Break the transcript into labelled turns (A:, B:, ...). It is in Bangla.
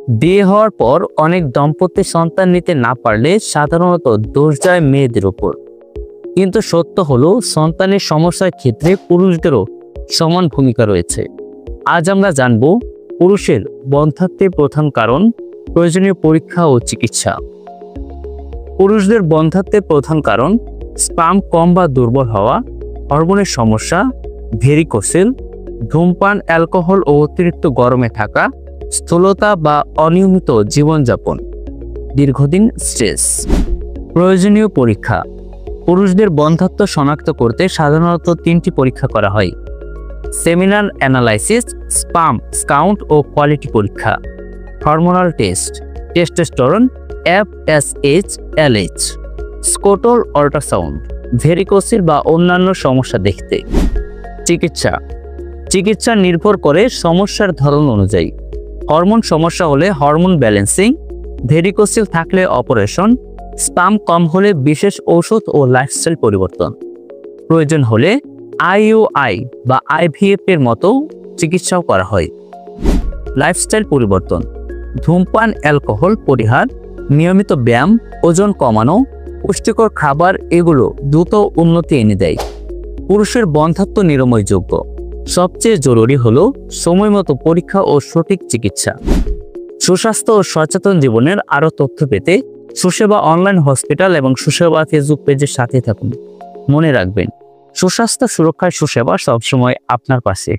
A: বিয়ে হওয়ার পর অনেক দম্পতি সন্তান নিতে না পারলে সাধারণত দোষ যায় মেয়েদের উপর, কিন্তু সত্য হলো সন্তানের সমস্যার ক্ষেত্রে পুরুষদেরও সমান ভূমিকা রয়েছে। আজ আমরা জানব পুরুষের বন্ধ্যাত্বের প্রধান কারণ, প্রয়োজনীয় পরীক্ষা ও চিকিৎসা। পুরুষদের বন্ধ্যাত্বের প্রধান কারণ স্পার্ম কম বা দুর্বল হওয়া, হরমোনের সমস্যা, ভেরিকোসেল, ধূমপান, অ্যালকোহল ও অতিরিক্ত গরমে থাকা, স্থূলতা বা অনিয়মিত জীবনযাপন, দীর্ঘদিন স্ট্রেস। প্রয়োজনীয় পরীক্ষা। পুরুষদের বন্ধ্যাত্ব শনাক্ত করতে সাধারণত 3টি পরীক্ষা করা হয়: সেমিনাল অ্যানালাইসিস, স্পার্ম কাউন্ট ও কোয়ালিটি পরীক্ষা, hormonal test, testosterone, FSH, LH, scrotal ultrasound, varicocele বা অন্যান্য সমস্যা দেখতে। চিকিৎসা। চিকিৎসা নির্ভর করে সমস্যার ধরন অনুযায়ী। হরমোন সমস্যা হলে হরমোন ব্যালেন্সিং, ভেরিকোসেল থাকলে অপারেশন, স্পার্ম কম হলে বিশেষ ঔষধ ও লাইফস্টাইল পরিবর্তন। প্রয়োজন হলে IUI বা IVF এর মতো চিকিৎসাও করা হয়। লাইফস্টাইল পরিবর্তন: ধূমপান, অ্যালকোহল পরিহার, নিয়মিত ব্যায়াম, ওজন কমানো, পুষ্টিকর খাবার এগুলো দ্রুত উন্নতি এনে দেয়। পুরুষের বন্ধ্যাত্ব নিরাময়যোগ্য। সবচেয়ে জরুরি হলো সময়মতো পরীক্ষা ও সঠিক চিকিৎসা। সুস্বাস্থ্য ও সচেতন জীবনের আরও তথ্য পেতে সুসেবা অনলাইন হসপিটাল এবং সুসেবা ফেসবুক পেজের সাথে থাকুন। মনে রাখবেন, সুস্বাস্থ্য সুরক্ষায় সুসেবা সবসময় আপনার পাশে।